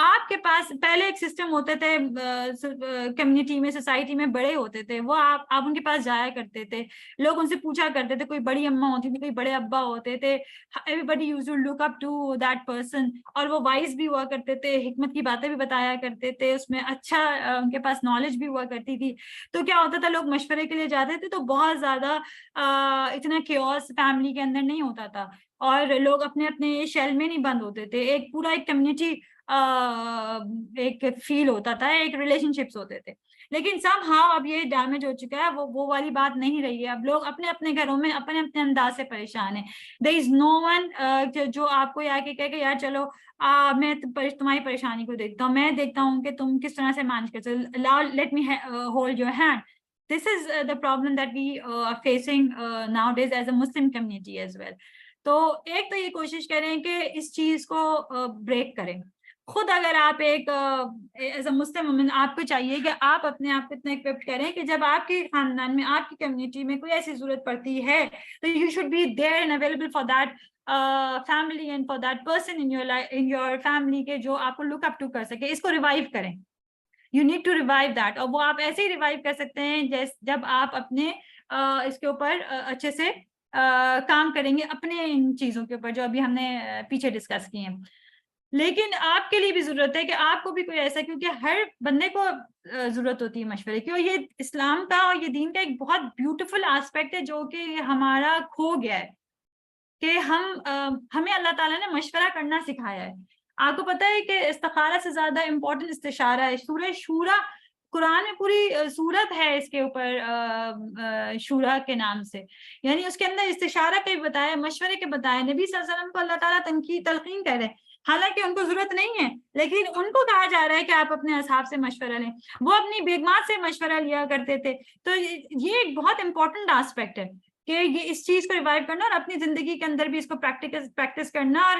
آپ کے پاس پہلے ایک سسٹم ہوتے تھے کمیونٹی میں, سوسائٹی میں بڑے ہوتے تھے, وہ آپ ان کے پاس جایا کرتے تھے, لوگ ان سے پوچھا کرتے تھے, کوئی بڑی اماں ہوتی تھی, کوئی بڑے ابا ہوتے تھے, everybody used to look up to that person, اور وہ وائز بھی ہوا کرتے تھے, حکمت کی باتیں بھی بتایا کرتے تھے, اس میں اچھا ان کے پاس نالج بھی ہوا کرتی تھی. تو کیا ہوتا تھا, لوگ مشورے کے لیے جاتے تھے تو بہت زیادہ اتنا کیوس فیملی کے اندر نہیں ہوتا تھا, اور لوگ اپنے اپنے شیل میں نہیں بند ہوتے تھے, ایک پورا ایک کمیونٹی ایک فیل ہوتا تھا, ایک ریلیشن شپس ہوتے تھے. لیکن سم ہاؤ اب یہ ڈیمیج ہو چکا ہے, وہ والی بات نہیں رہی ہے. اب لوگ اپنے اپنے گھروں میں اپنے اپنے انداز سے پریشان ہیں. دیر از نو ون جو آپ کو آ کے کہے کہ یار چلو میں تمہاری پریشانی کو دیکھتا ہوں, میں دیکھتا ہوں کہ تم کس طرح سے مینج کر سکتے, let me hold your hand. This is the problem that we are facing nowadays as a Muslim community as well. تو ایک تو یہ کوشش کریں کہ اس چیز کو بریک کریں. خود اگر آپ ایک ایز اے مسلم وومن آپ کو چاہیے کہ آپ اپنے آپ کو اتنا اکوپڈ کریں کہ جب آپ کے خاندان میں, آپ کی کمیونٹی میں کوئی ایسی ضرورت پڑتی ہے تو you should be there and available for that family and for that person in your life, in your family, کے جو آپ کو look up to کر سکے. اس کو ریوائیو کریں. You need to revive that. اور وہ آپ ایسے ہی ریوائیو کر سکتے ہیں جب آپ اپنے اس کے اوپر اچھے سے کام کریں گے, اپنے ان چیزوں کے اوپر جو ابھی ہم نے پیچھے ڈسکس کی ہیں. لیکن آپ کے لیے بھی ضرورت ہے کہ آپ کو بھی کوئی ایسا, کیونکہ ہر بندے کو ضرورت ہوتی ہے مشورے کی, اور یہ اسلام کا اور یہ دین کا ایک بہت بیوٹیفل آسپیکٹ ہے جو کہ ہمارا کھو گیا ہے, کہ ہمیں اللہ تعالیٰ نے مشورہ کرنا سکھایا ہے. آپ کو پتہ ہے کہ استخارہ سے زیادہ امپورٹنٹ استشارہ ہے. سورہ شورا قرآن میں پوری سورت ہے اس کے اوپر شورا کے نام سے, یعنی اس کے اندر استشارہ کے بتایا, مشورے کے بتایا. نبی صلی اللہ علیہ وسلم کو اللہ تعالیٰ تلقین کر رہے ہیں, حالانکہ ان کو ضرورت نہیں ہے, لیکن ان کو کہا جا رہا ہے کہ آپ اپنے اصحاب سے مشورہ لیں. وہ اپنی بیگمات سے مشورہ لیا کرتے تھے. تو یہ ایک بہت امپورٹنٹ آسپیکٹ ہے کہ یہ اس چیز کو ریوائیو کرنا اور اپنی زندگی کے اندر بھی اس کو پریکٹس کرنا اور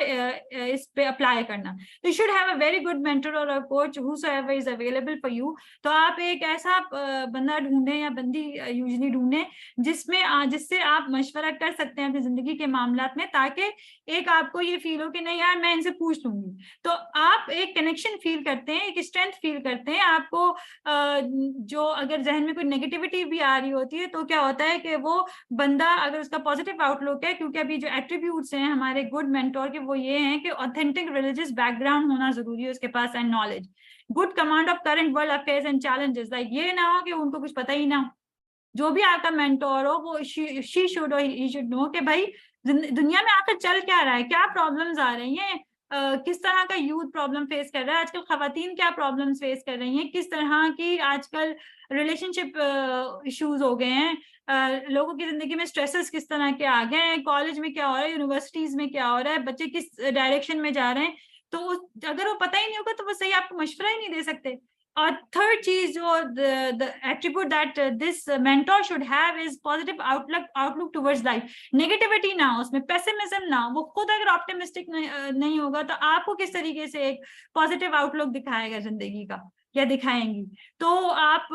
اس پہ اپلائی کرنا. You should have a very good mentor or a coach whosoever is available for you. تو آپ ایک ایسا بندہ ڈھونڈیں یا بندی یوزلی ڈھونڈیں جس سے آپ مشورہ کر سکتے ہیں اپنی زندگی کے معاملات میں, تاکہ ایک آپ کو یہ فیل ہو کہ نہیں یار میں ان سے پوچھ لوں گی. تو آپ ایک کنیکشن فیل کرتے ہیں, ایک اسٹرینتھ فیل کرتے ہیں. آپ کو جو اگر ذہن میں کوئی نیگیٹیوٹی بھی آ رہی ہوتی ہے تو کیا ہوتا ہے کہ وہ بندہ اگر اس کا پازیٹیو آؤٹ لک ہے, کیونکہ ابھی جو ایٹریبیوٹس ہیں ہمارے گڈ مینٹور کے وہ یہ ہیں کہ آتھینٹک ریلیجیس بیک گراؤنڈ ہونا ضروری ہے اس کے پاس, and knowledge, good command of current world affairs and challenges. Like یہ نہ ہو کہ ان کو کچھ پتہ ہی نہ ہو. جو بھی آپ کا مینٹور ہو وہ شی شوڈ اور ہی شوڈ نو کہ بھائی دنیا میں آخر چل کیا رہا ہے, کیا پرابلمز آ رہی ہیں, کس طرح کا یوتھ پرابلم فیس کر رہا ہے آج کل, خواتین کیا پرابلمز فیس کر رہی ہیں, کس طرح کی آج کل ریلیشن شپ ایشوز ہو گئے ہیں, لوگوں کی زندگی میں اسٹریسز کس طرح کے آ گئے ہیں, کالج میں کیا ہو رہا ہے, یونیورسٹیز میں کیا ہو رہا ہے, بچے کس ڈائریکشن میں جا رہے ہیں. تو اگر وہ پتہ ہی نہیں ہوگا تو وہ صحیح آپ کو مشورہ ہی نہیں دے سکتے. اور تھرڈ چیز جو attribute that this mentor should have is positive outlook towards life. Negativity نہ ہو اس میں, پیسمزم نہ ہو. وہ خود اگر آپٹیمسٹک نہیں ہوگا تو آپ کو کس طریقے سے ایک پازیٹیو آؤٹ لک دکھائے گا زندگی کا, یا دکھائیں گی. تو آپ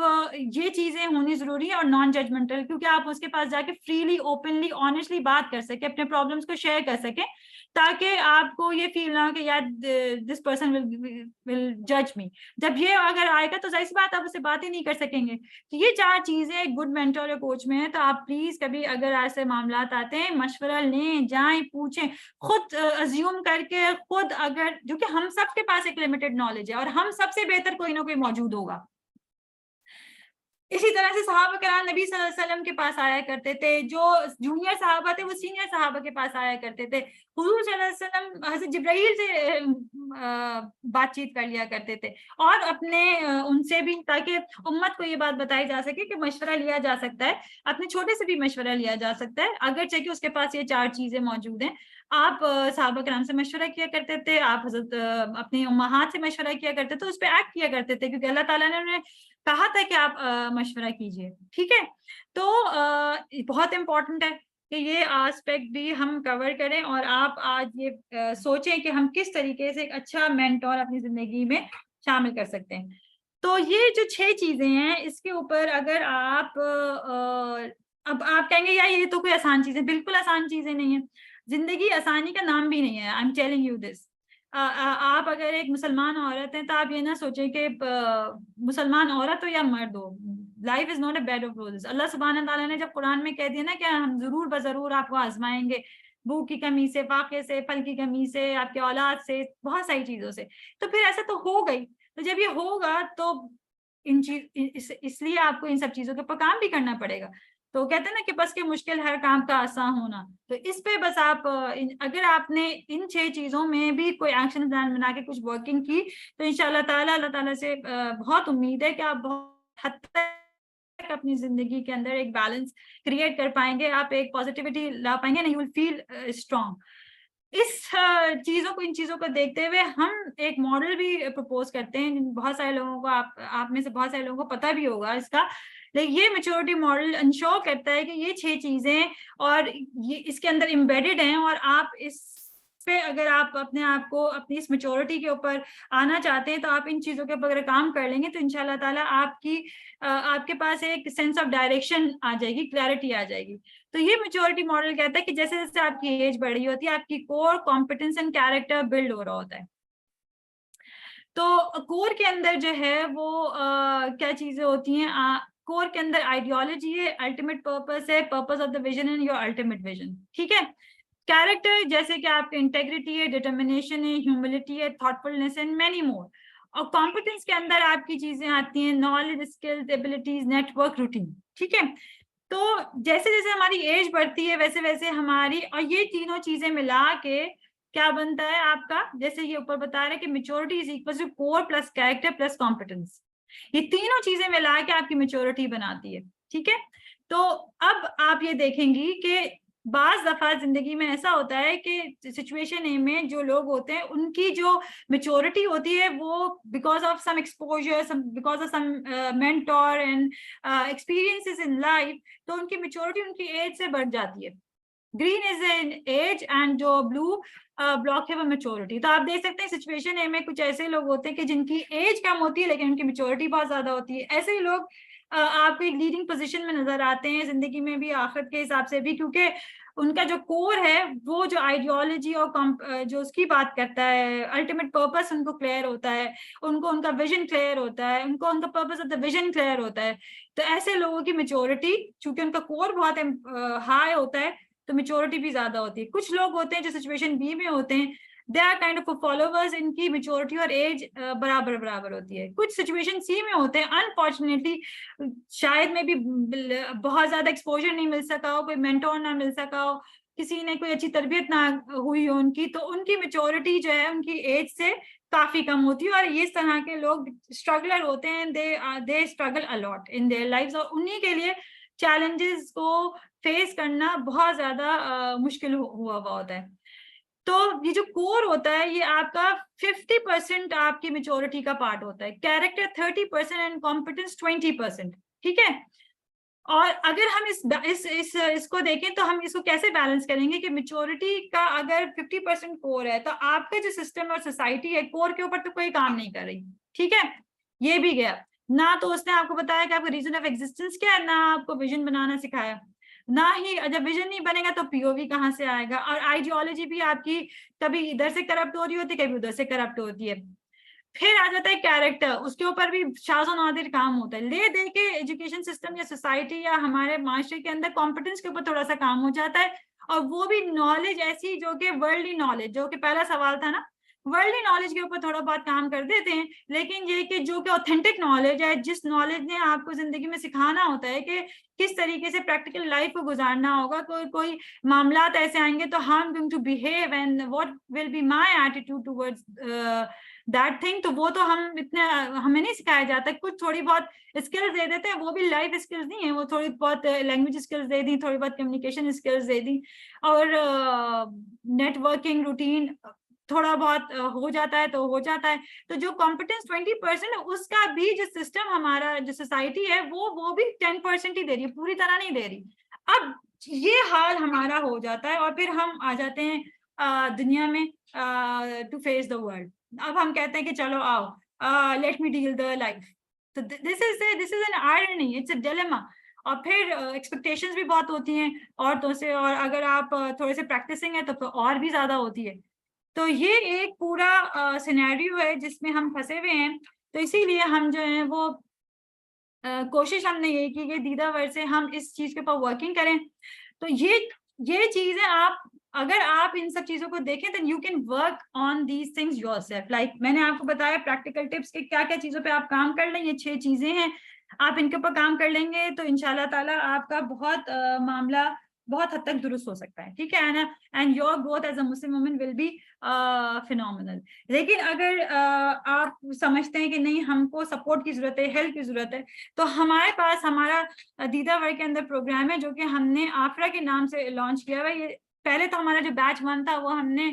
یہ چیزیں ہونی ضروری ہے, اور نان ججمنٹل, کیونکہ آپ اس کے پاس جا کے فریلی اوپنلی آنیسٹلی بات کر سکیں, اپنے پرابلمس کو شیئر کر سکیں, تاکہ آپ کو یہ فیل نہ ہو کہ یار دس پرسن ول جج می. جب یہ اگر آئے گا تو ظاہر سی بات آپ اس سے بات ہی نہیں کر سکیں گے. تو یہ 4 چیزیں گڈ مینٹور یا کوچ میں ہیں. تو آپ پلیز کبھی اگر ایسے معاملات آتے ہیں مشورہ لیں, جائیں, پوچھیں, خود ازیوم کر کے خود, اگر جو کہ ہم سب کے پاس ایک لمیٹڈ نالج ہے اور ہم سب سے بہتر کوئی نہ کوئی موجود ہوگا. اسی طرح سے صحابہ کرام نبی صلی اللہ علیہ وسلم کے پاس آیا کرتے تھے, جو جونیئر صحابہ تھے وہ سینئر صحابہ کے پاس آیا کرتے تھے. حضور صلی اللہ علیہ وسلم حضرت جبرائیل سے بات چیت کر لیا کرتے تھے, اور اپنے ان سے بھی, تاکہ امت کو یہ بات بتائی جا سکے کہ مشورہ لیا جا سکتا ہے, اپنے چھوٹے سے بھی مشورہ لیا جا سکتا ہے, اگرچہ کہ اس کے پاس یہ 4 چیزیں موجود ہیں. آپ صحابہ کرام سے مشورہ کیا کرتے تھے, آپ حضرت اپنی امہات سے مشورہ کیا کرتے تھے, اس پہ ایکٹ کیا کرتے تھے, کیونکہ اللہ تعالیٰ نے کہا تھا کہ آپ مشورہ کیجئے. ٹھیک ہے, تو بہت امپورٹنٹ ہے کہ یہ آسپیکٹ بھی ہم کور کریں, اور آپ آج یہ سوچیں کہ ہم کس طریقے سے ایک اچھا مینٹور اپنی زندگی میں شامل کر سکتے ہیں. تو یہ جو 6 چیزیں ہیں اس کے اوپر اگر آپ اب آپ کہیں گے یار یہ تو کوئی آسان چیزیں, بالکل آسان چیزیں نہیں ہیں. زندگی آسانی کا نام بھی نہیں ہے. I am telling you this. آپ اگر ایک مسلمان عورت ہیں تو آپ یہ نہ سوچیں کہ مسلمان عورت ہو یا مرد ہو، life is not a bed of roses. اللہ سبحانہ تعالیٰ نے جب قرآن میں کہہ دیا نا کہ ہم ضرور بضرور آپ کو آزمائیں گے، بھوک کی کمی سے، فاقے سے، پھل کی کمی سے، آپ کے اولاد سے، بہت ساری چیزوں سے، تو پھر ایسا تو ہو گئی. تو جب یہ ہوگا تو ان چیز اس لیے آپ کو ان سب چیزوں کے اوپر کام بھی کرنا پڑے گا. تو کہتے ہیں نا کہ بس کے مشکل ہر کام کا آسان ہونا. تو اس پہ بس آپ اگر آپ نے ان 6 چیزوں میں بھی کوئی ایکشن پلان بنا کے کچھ ورکنگ کی تو انشاءاللہ تعالیٰ اللہ تعالیٰ سے بہت امید ہے کہ آپ بہت حد تک اپنی زندگی کے اندر ایک بیلنس کریٹ کر پائیں گے، آپ ایک پازیٹیوٹی لا پائیں گے، and you will feel strong. ان چیزوں کو دیکھتے ہوئے ہم ایک ماڈل بھی پرپوز کرتے ہیں، بہت سارے لوگوں کو آپ میں سے بہت سارے لوگوں کو پتہ بھی ہوگا اس کا. لیکن یہ میچورٹی ماڈل انشور کرتا ہے کہ یہ 6 چیزیں اور یہ اس کے اندر امبیڈڈ ہیں، اور آپ اس پہ اگر آپ اپنے آپ کو اپنی اس میچورٹی کے اوپر آنا چاہتے ہیں تو آپ ان چیزوں کے اوپر اگر کام کر لیں گے تو انشاءاللہ تعالیٰ آپ کے پاس ایک سینس آف ڈائریکشن آ جائے گی، کلیئرٹی آ جائے گی. تو یہ میچورٹی ماڈل کہتا ہے کہ جیسے جیسے آپ کی ایج بڑھ رہی ہوتی ہے آپ کی کور کمپٹنس اینڈ کیریکٹر بلڈ ہو رہا ہوتا ہے. تو کور کے اندر جو ہے وہ کیا چیزیں ہوتی ہیں؟ کور کے اندر آئیڈیالوجی ہے، الٹیمیٹ پرپس ہے، purpose of the vision and your ultimate vision. ٹھیک ہے. کیریکٹر جیسے کہ آپ کی انٹیگریٹی ہے، ڈیٹرمینیشن ہے، ہیوملٹی ہے، تھاٹفلنس اینڈ مینی مور. اور کمپٹنس کے اندر آپ کی چیزیں آتی ہیں knowledge, skills, abilities, network, routine. ٹھیک ہے. تو جیسے جیسے ہماری ایج بڑھتی ہے ویسے ویسے ہماری، اور یہ تینوں چیزیں ملا کے کیا بنتا ہے آپ کا، جیسے یہ اوپر بتا رہے کہ maturity is equal to core plus character plus competence. یہ تینوں چیزیں ملا کے آپ کی میچورٹی بناتی ہے. ٹھیک ہے. تو اب آپ یہ دیکھیں گی کہ بعض دفعہ زندگی میں ایسا ہوتا ہے کہ سچویشن اے میں جو لوگ ہوتے ہیں ان کی جو میچورٹی ہوتی ہے وہ because of some exposure, because of some mentor and experiences in life, تو ان کی میچورٹی ان کی ایج سے بڑھ جاتی ہے. Green is an edge and جو بلو بلاک ہے وہ میچورٹی. تو آپ دیکھ سکتے ہیں سچویشن اے میں کچھ ایسے لوگ ہوتے ہیں کہ جن کی ایج کم ہوتی ہے لیکن ان کی میچورٹی بہت زیادہ ہوتی ہے. ایسے ہی لوگ آپ کو ایک لیڈنگ پوزیشن میں نظر آتے ہیں زندگی میں بھی، آخرت کے حساب سے بھی، کیونکہ ان کا جو کور ہے وہ جو آئیڈیالوجی اور جو اس کی بات کرتا ہے الٹیمیٹ پرپس ان کو کلیئر ہوتا ہے، ان کو ان کا ویژن کلیئر ہوتا ہے، ان کو ان کا purpose of the vision clear ہوتا ہے. تو ایسے لوگوں کی میچورٹی چونکہ ان کا کور بہت ہائی ہوتا ہے تو میچورٹی بھی زیادہ ہوتی ہے. کچھ لوگ ہوتے ہیں جو سچویشن بی میں ہوتے ہیں، they are kind of followers, ان کی میچورٹی اور ایج برابر ہوتی ہے. کچھ سچویشن سی میں ہوتے ہیں، انفارچونیٹلی شاید میں بھی بہت زیادہ ایکسپوجر نہیں مل سکا ہو، کوئی مینٹور نہ مل سکا ہو، کسی نے کوئی اچھی تربیت نہ ہوئی ہو ان کی، تو ان کی میچورٹی جو ہے ان کی ایج سے کافی کم ہوتی ہے. اور اس طرح کے لوگ اسٹرگلر ہوتے ہیں، they struggle a lot in their lives, اور انہی کے لیے چیلنجز کو فیس کرنا بہت زیادہ مشکل ہوا ہوتا ہے. تو یہ جو کور ہوتا ہے یہ آپ کا 50% آپ کی میچورٹی کا پارٹ ہوتا ہے، کیریکٹر 30% اینڈ کمپٹنس 20%. ٹھیک ہے. اور اگر ہم اس کو دیکھیں تو ہم اس کو کیسے بیلنس کریں گے کہ میچورٹی کا اگر 50% کور ہے تو آپ کا جو سسٹم اور سوسائٹی ہے کور کے اوپر تو کوئی کام نہیں کر رہی. ٹھیک ہے. یہ بھی گیا نہ تو اس نے آپ کو بتایا کہ آپ کا ریزن آف ایگزسٹنس کیا ہے، نہ آپ کو ویژن بنانا سکھایا، نہ ہی جب ویژن نہیں بنے گا تو پی او وی کہاں سے آئے گا. اور آئیڈیالوجی بھی آپ کی کبھی ادھر سے کرپٹ ہو رہی ہوتی ہے کبھی ادھر سے کرپٹ ہوتی ہے. پھر آ جاتا ہے کیریکٹر، اس کے اوپر بھی شاذ و نادر کام ہوتا ہے. لے دے کے ایجوکیشن سسٹم یا سوسائٹی یا ہمارے معاشرے کے اندر کمپٹنس کے اوپر تھوڑا سا کام ہو جاتا ہے، اور وہ بھی نالج ایسی جو کہ ورلڈلی نالج، جو کہ پہلا سوال تھا نا، ورلڈلی نالج کے اوپر تھوڑا بہت کام کر دیتے ہیں. لیکن یہ کہ جو کہ اوتھینٹک نالج ہے، جس نالج نے آپ کو زندگی میں سکھانا ہوتا ہے کہ کس طریقے سے پریکٹیکل لائف کو گزارنا ہوگا، کوئی معاملات ایسے آئیں گے تو how am going to behave and what will be my attitude towards that thing. تو وہ تو ہمیں نہیں سکھایا جاتا. کچھ تھوڑی بہت اسکلز دے دیتے ہیں، وہ بھی لائف اسکلز نہیں ہیں، وہ تھوڑی بہت لینگویج اسکلز دے دی، تھوڑی بہت کمیونیکیشن اسکلز دے دی، اور نیٹ ورکنگ، روٹین تھوڑا بہت ہو جاتا ہے تو ہو جاتا ہے. تو جو کمپٹنس 20% ہے اس کا بھی جو سسٹم ہمارا جو سوسائٹی ہے وہ بھی 10% ہی دے رہی ہے، پوری طرح نہیں دے رہی. اب یہ حال ہمارا ہو جاتا ہے اور پھر ہم آ جاتے ہیں دنیا میں ٹو فیس دا ورلڈ. اب ہم کہتے ہیں کہ چلو آؤ let me deal the life. تو this is an irony, it's a dilemma. اور پھر ایکسپیکٹیشنز بھی بہت ہوتی ہیں عورتوں سے، اور اگر آپ تھوڑے سے پریکٹسنگ ہے تو اور بھی زیادہ ہوتی ہے. تو یہ ایک پورا سینیریو ہے جس میں ہم پھنسے ہوئے ہیں. تو اسی لیے ہم جو ہیں وہ کوشش ہم نے یہ کی کہ دیدہ ور سے ہم اس چیز کے اوپر ورکنگ کریں. تو یہ چیزیں اگر آپ ان سب چیزوں کو دیکھیں then you can work on these things yourself. like میں نے آپ کو بتایا پریکٹیکل ٹپس کہ کیا کیا چیزوں پہ آپ کام کر لیں. یہ 6 چیزیں ہیں, آپ ان کے اوپر کام کر لیں گے تو انشاءاللہ تعالیٰ آپ کا معاملہ بہت حد تک درست ہو سکتا ہے. ٹھیک ہے نا. And your growth as a Muslim woman will be phenomenal. لیکن اگر آپ سمجھتے ہیں کہ نہیں ہم کو سپورٹ کی ضرورت ہے, ہیلپ کی ضرورت ہے, تو ہمارے پاس ہمارا دیدہ ور کے اندر پروگرام ہے جو کہ ہم نے آفرا کے نام سے لانچ کیا ہوا ہے. یہ پہلے تو ہمارا جو بیچ 1 تھا وہ ہم نے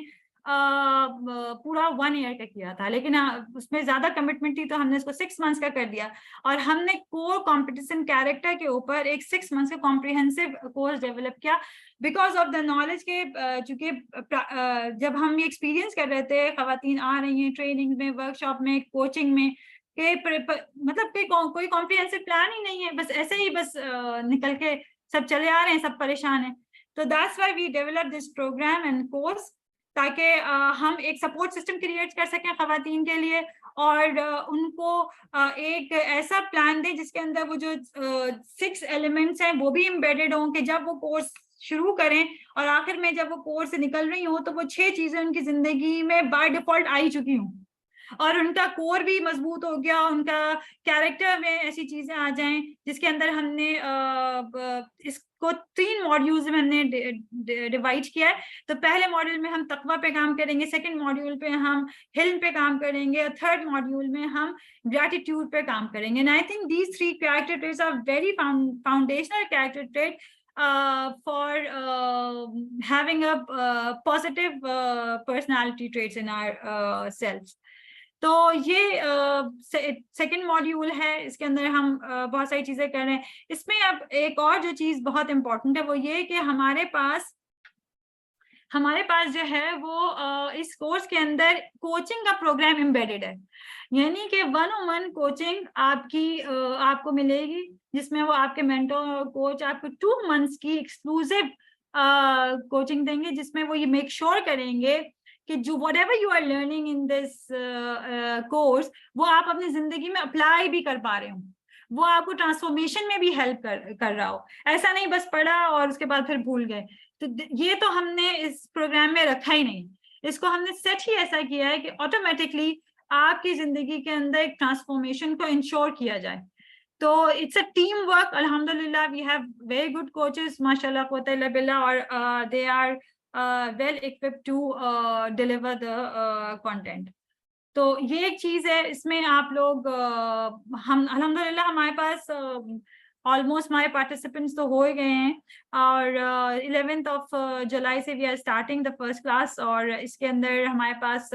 پورا 1 ایئر کا کیا تھا, لیکن اس میں زیادہ کمٹمنٹ تھی تو ہم نے اس کو 6 منتھس کا کر دیا. اور ہم نے کور کمپٹیشن کیریکٹر کے اوپر ایک 6 منتھس کا کمپریہنسو کورس ڈیولپ کیا بیکاز آف دا نالج کے چونکہ جب ہم یہ ایکسپیرینس کر رہے تھے, خواتین آ رہی ہیں ٹریننگ میں, ورک شاپ میں, کوچنگ میں, کہ مطلب کہ کوئی کمپریہنسو پلان ہی نہیں ہے, بس ایسے ہی بس نکل کے سب چلے آ رہے ہیں, سب پریشان ہیں. تو that's why we developed this program and course تاکہ ہم ایک سپورٹ سسٹم کریٹ کر سکیں خواتین کے لیے, اور ان کو ایک ایسا پلان دیں جس کے اندر وہ جو 6 ایلیمنٹس ہیں وہ بھی امبیڈڈ ہوں, کہ جب وہ کورس شروع کریں اور آخر میں جب وہ کورس سے نکل رہی ہوں تو وہ 6 چیزیں ان کی زندگی میں بائی ڈیفالٹ آ ہی چکی ہوں, اور ان کا کور بھی مضبوط ہو گیا, ان کا کیریکٹر میں ایسی چیزیں آ جائیں جس کے اندر ہم نے اس کو 3 ماڈیولز میں ہم نے ڈیوائڈ کیا ہے. تو پہلے ماڈیول میں ہم تقویٰ پہ کام کریں گے, سیکنڈ ماڈیول پہ ہم حلم پہ کام کریں گے, اور تھرڈ ماڈیول میں ہم گریٹیٹیوڈ پہ کام کریں گے. And I think these 3 character traits are very foundational character trait for having a positive personality traits in our selves. تو یہ سیکنڈ ماڈیول ہے, اس کے اندر ہم بہت ساری چیزیں کر رہے ہیں. اس میں اب ایک اور جو چیز بہت امپورٹنٹ ہے وہ یہ کہ ہمارے پاس جو ہے وہ اس کورس کے اندر کوچنگ کا پروگرام امبیڈڈ ہے, یعنی کہ 1-on-1 کوچنگ آپ کو ملے گی, جس میں وہ آپ کے مینٹور اور کوچ آپ کو 2 منتھس کی ایکسکلوسیو کوچنگ دیں گے, جس میں وہ یہ میک شور کریں گے کہ جو whatever you are learning in this course وہ آپ اپنی زندگی میں اپلائی بھی کر پا رہے ہوں, وہ آپ کو ٹرانسفارمیشن میں بھی ہیلپ کر رہا ہو. ایسا نہیں بس پڑھا اور اس کے بعد پھر بھول گئے. تو یہ تو ہم نے اس پروگرام میں رکھا ہی نہیں, اس کو ہم نے سیٹ ہی ایسا کیا ہے کہ آٹومیٹکلی آپ کی زندگی کے اندر ایک ٹرانسفارمیشن کو انشور کیا جائے. تو اٹس اے ٹیم ورک. الحمدللہ we have very good coaches ماشاء اللہ قوت الا باللہ, اور they are well equipped to deliver the content. تو یہ ایک چیز ہے. اس میں آپ لوگ ہم الحمدللہ ہمارے پاس آلموسٹ ہمارے پارٹیسپینٹس تو ہو ہی گئے ہیں, اور 11th of July سے we are starting the first class, اور اس کے اندر ہمارے پاس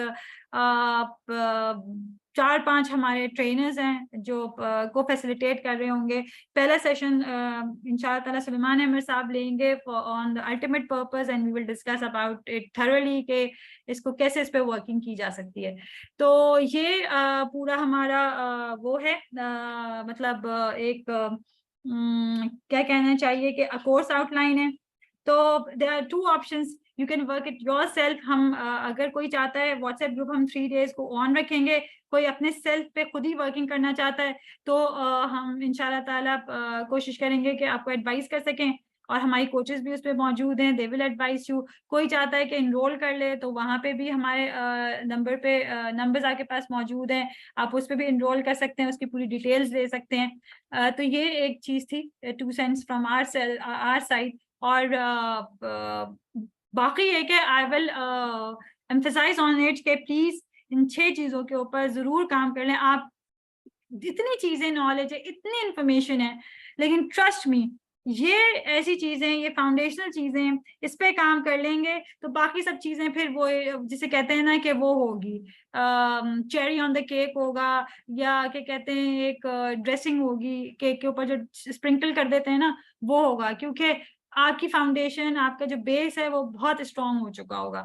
4-5 ہمارے ٹرینرز ہیں جو کو فیسیلیٹیٹ کر رہے ہوں گے. پہلا سیشن انشاءاللہ تعالیٰ سلیمان احمد صاحب لیں گے on the ultimate purpose, and we will discuss about it thoroughly کہ اس کو کیسے اس پہ ورکنگ کی جا سکتی ہے. تو یہ پورا ہمارا وہ ہے, مطلب ایک کیا کہنا چاہیے کہ کورس آؤٹ لائن ہے. تو there are 2 options, you can work it yourself. ہم اگر کوئی چاہتا ہے واٹس ایپ گروپ ہم 3 days کو آن رکھیں گے, کوئی اپنے سیلف پہ خود ہی ورکنگ کرنا چاہتا ہے تو ہم انشاءاللہ تعالیٰ کوشش کریں گے کہ آپ کو ایڈوائز کر سکیں, اور ہماری کوچز بھی اس پہ موجود ہیں, دے ول ایڈوائز یو. کوئی چاہتا ہے کہ انرول کر لے تو وہاں پہ بھی ہمارے نمبرز آپ کے پاس موجود ہیں, آپ اس پہ بھی انرول کر سکتے ہیں, اس کی پوری ڈیٹیلز لے سکتے ہیں. تو یہ ایک چیز تھی 2 cents فرام آر سائڈ. اور باقی یہ کہ آئی ول ایمفسائز آن اٹ کہ پلیز ان 6 چیزوں کے اوپر ضرور کام کر لیں. آپ اتنی چیزیں نالج ہے, اتنی انفارمیشن ہے, لیکن ٹرسٹ می یہ ایسی چیزیں, یہ فاؤنڈیشنل چیزیں, اس پہ کام کر لیں گے تو باقی سب چیزیں پھر وہ جسے کہتے ہیں نا کہ وہ ہوگی چیری آن دا کیک ہوگا, یا کہ کہتے ہیں ایک ڈریسنگ ہوگی کیک کے اوپر جو اسپرنکل کر دیتے ہیں نا, وہ ہوگا, کیونکہ آپ کی فاؤنڈیشن, آپ کا جو بیس ہے وہ بہت اسٹرانگ ہو چکا ہوگا.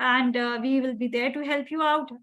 and we will be there to help you out.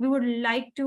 We would like to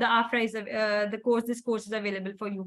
the AFRA is this course is available for you.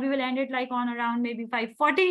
We will end it like on around maybe 5:40.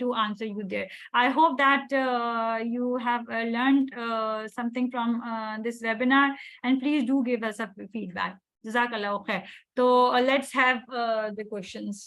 to answer you there. I hope that you have learned something from this webinar, and please do give us a feedback. Jazakallah khair. So let's have the questions.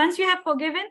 Once you have forgiven,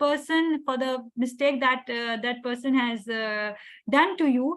person for the mistake that person has done to you.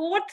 4th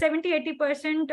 70-80%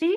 3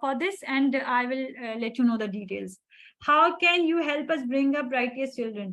for this and I will let you know the details. How can you help us bring up righteous children?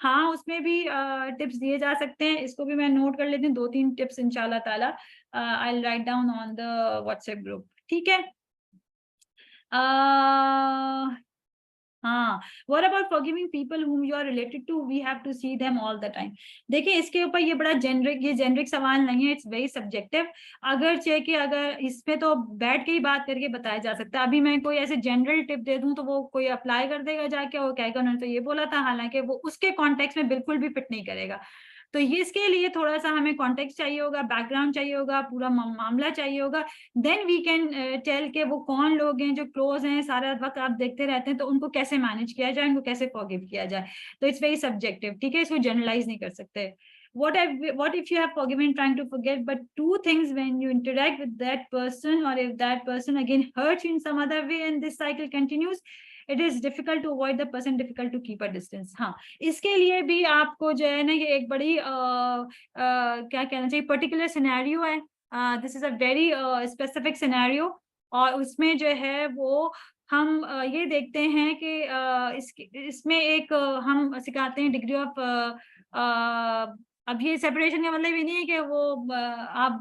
ہاں اس میں بھی tips دیے جا سکتے ہیں, اس کو بھی میں نوٹ کر لیتی ہوں, 2-3 ٹپس انشاءاللہ تعالیٰ I will write down on the WhatsApp group. ٹھیک ہے. ہاں, what about forgiving people whom you are related to? We have to see them all the time. دیکھیں اس کے اوپر یہ بڑا جنرک سوال نہیں ہے, اٹس ویری سبجیکٹو. اگرچہ کہ اگر اس پہ تو بیٹھ کے ہی بات کر کے بتایا جا سکتا ہے, ابھی میں کوئی ایسے جنرل ٹپ دے دوں تو وہ کوئی اپلائی کر دے گا جا کے, وہ کہے گا انہوں نے تو یہ بولا تھا, حالانکہ وہ اس کے کانٹیکس میں بالکل بھی فٹ نہیں کرے گا. تو یہ اس کے لیے تھوڑا سا ہمیں کانٹیکس چاہیے ہوگا, بیک گراؤنڈ چاہیے ہوگا, پورا معاملہ چاہیے ہوگا. دین وی کین ٹیل کہ وہ کون لوگ ہیں جو کلوز ہیں, سارا وقت آپ دیکھتے رہتے ہیں, تو ان کو کیسے مینج کیا جائے, ان کو کیسے فارگیو کیا جائے. تو اٹس ویری سبجیکٹو. ٹھیک ہے, اس کو جنرلائز نہیں کر سکتے. What if you have forgiven trying to forget, but two things when you interact with that person, or if that person again hurts you in some other way and this cycle continues, it is difficult to avoid the person, difficult to keep a distance. ہاں, اس کے لیے بھی آپ کو جو ہے نا یہ ایک بڑی کیا کہنا چاہیے, پرٹیکولر سینیریو ہے. دس is a very specific scenario, اور اس میں جو ہے وہ ہم یہ دیکھتے ہیں کہ اس میں ایک ہم سکھاتے ہیں ڈگری آف, اب یہ سیپریشن کا مطلب یہ نہیں ہے کہ وہ آپ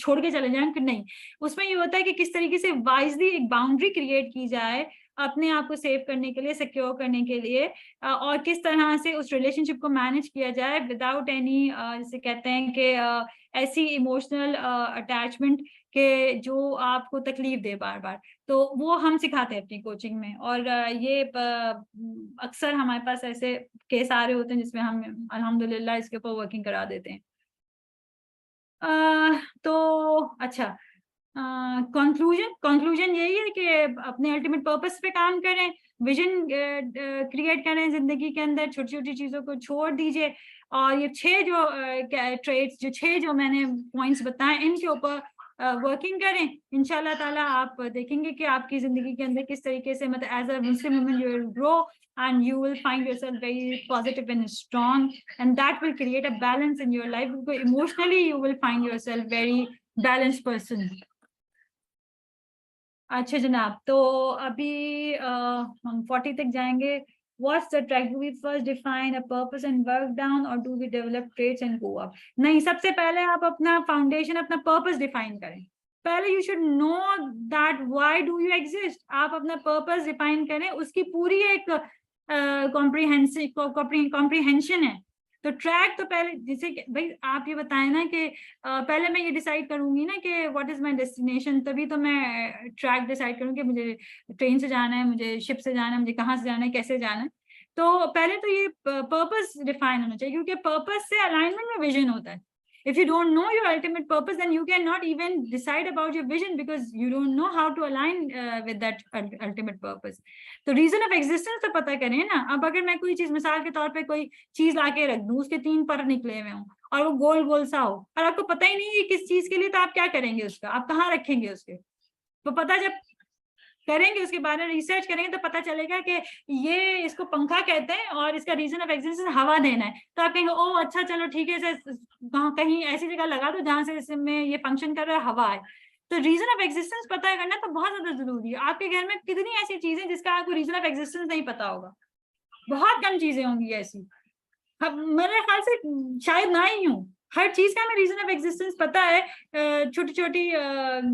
چھوڑ کے چلے جائیں, کہ نہیں. اس میں یہ ہوتا ہے کہ کس طریقے سے وائزلی ایک باؤنڈری کریٹ کی جائے اپنے آپ کو سیو کرنے کے لیے, سیکیور کرنے کے لیے, اور کس طرح سے اس ریلیشن شپ کو مینج کیا جائے وداؤٹ اینی, جسے کہتے ہیں کہ ایسی ایموشنل اٹیچمنٹ کہ جو آپ کو تکلیف دے بار بار. تو وہ ہم سکھاتے ہیں اپنی کوچنگ میں, اور یہ اکثر ہمارے پاس ایسے کیس آ رہے ہوتے ہیں جس میں ہم الحمدللہ اس کے اوپر ورکنگ کرا دیتے ہیں. تو اچھا, کنکلوژن یہی ہے کہ اپنے الٹیمیٹ پرپس پہ کام کریں, ویژن کریٹ کریں زندگی کے اندر, چھوٹی چھوٹی چیزوں کو چھوڑ دیجیے, اور یہ 6 جو ٹریٹس, جو 6 جو میں نے پوائنٹس بتائے, ان کے اوپر ورکنگ کریں. انشاءاللہ تعالیٰ آپ دیکھیں گے کہ آپ کی زندگی کے اندر کس طریقے سے, مطلب as a Muslim woman you will grow and you will find yourself very positive and strong, and that will create a balance in your life, because emotionally you will find yourself very balanced person. اچھا جناب, تو ابھی ہم 40 تک جائیں گے. What's the track? Do we first define a purpose and work down, or do we develop traits and go up? نہیں, سب سے پہلے آپ اپنا فاؤنڈیشن, اپنا پرپس ڈیفائن کریں. پہلے you should know that why do you exist. آپ اپنا پرپس ڈیفائن کریں, اس کی پوری ایک کمپریہنشن ہے. تو ٹریک تو پہلے, جیسے کہ بھائی آپ یہ بتائیں نا کہ پہلے میں یہ ڈیسائیڈ کروں گی نا کہ واٹ از مائی ڈیسٹینیشن, تبھی تو میں ٹریک ڈیسائیڈ کروں کہ مجھے ٹرین سے جانا ہے, مجھے شپ سے جانا ہے, مجھے کہاں سے جانا ہے, کیسے جانا ہے. تو پہلے تو یہ پرپس ڈیفائن ہونا چاہیے, کیونکہ پرپس سے الائنمنٹ میں ویژن ہوتا ہے. If you don't know your ultimate purpose, then you cannot even decide about your vision, because you don't know how to align with that ultimate purpose. تو reason of existence تو پتہ کریں نا. اب اگر میں کوئی چیز, مثال کے طور پہ کوئی چیز لا کے رکھ دوں, اس کے 3 پر نکلے ہوئے ہوں, اور وہ گول گول سا ہو, اور آپ کو پتہ ہی نہیں ہے کس چیز کے لیے, تو آپ کیا کریں گے اس کا, آپ کہاں رکھیں گے اس کے. تو پتہ جب کریں گے, اس کے بارے میں ریسرچ کریں گے, تو پتہ چلے گا کہ یہ اس کو پنکھا کہتے ہیں, اور اس کا ریزن آف ایگزسٹنس ہوا دینا ہے. تو آپ کہیں گے او اچھا چلو ٹھیک ہے, کہیں ایسی جگہ لگا دو جہاں سے اس میں یہ فنکشن کر رہا ہے, ہوا ہے. تو ریزن آف ایگزسٹنس پتہ کرنا تو بہت زیادہ ضروری ہے. آپ کے گھر میں کتنی ایسی چیزیں جس کا آپ کو ریزن آف ایگزسٹنس نہیں پتا ہوگا, بہت کم چیزیں ہوں گی ایسی, میرے خیال سے شاید نہ ہی ہوں. ہر چیز کا ہمیں ریزن آف ایگزسٹنس پتا ہے, چھوٹی چھوٹی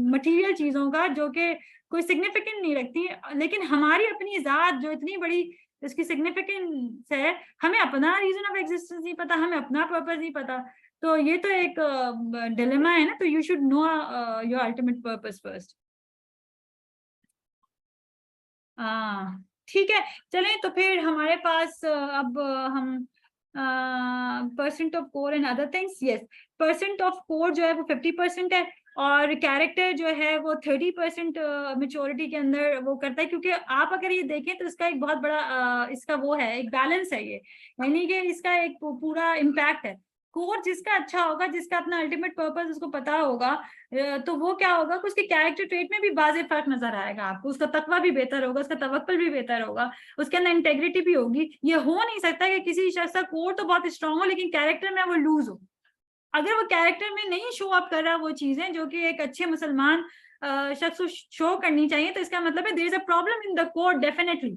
مٹیریل چیزوں کا جو کہ کوئی سگنیفیکینٹ نہیں رکھتی, لیکن ہماری اپنی ذات جو اتنی بڑی اس کی سگنیفیکینس ہے, ہمیں اپنا ریزن آف ایگزسٹنس نہیں پتا, ہمیں اپنا پرپز نہیں پتا. تو یہ تو ایک ڈیلیما ہے نا. تو you should know your ultimate purpose first. ٹھیک ہے, چلیں تو پھر ہمارے پاس اب ہم percent of core and other things. Yes, percent of core جو ہے وہ 50% ہے, اور کیریکٹر جو ہے وہ 30% میچورٹی کے اندر وہ کرتا ہے. کیونکہ آپ اگر یہ دیکھیں تو اس کا ایک بہت بڑا اس کا وہ ہے, ایک بیلنس ہے یہ, یعنی کہ اس کا ایک پورا امپیکٹ ہے. کور جس کا اچھا ہوگا, جس کا اپنا الٹیمیٹ پرپز اس کو پتا ہوگا, تو وہ کیا ہوگا کہ اس کے کیریکٹر ٹریٹ میں بھی واضح فرق نظر آئے گا آپ کو. اس کا تقویٰ بھی بہتر ہوگا, اس کا توکل بھی بہتر ہوگا, اس کے اندر انٹیگریٹی بھی ہوگی. یہ ہو نہیں سکتا کہ کسی شخص کا کور تو بہت اسٹرانگ ہو لیکن کیریکٹر میں وہ لوز ہو. اگر وہ کیریکٹر میں نہیں شو اپ کر رہا وہ چیزیں جو کہ ایک اچھے مسلمان شخص کو شو کرنی چاہیے, تو اس کا مطلب ہے there is a problem in the core definitely.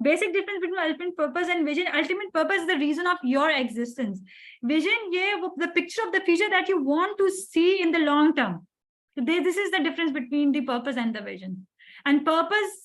Basic difference between ultimate purpose and vision. Ultimate purpose is the reason of your existence. Vision, the picture of the future that you want to see in the long term. So this is the difference between the purpose and the vision. And purpose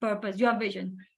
purpose, your vision.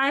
I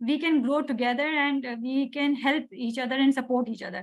we can grow together and we can help each other and support each other.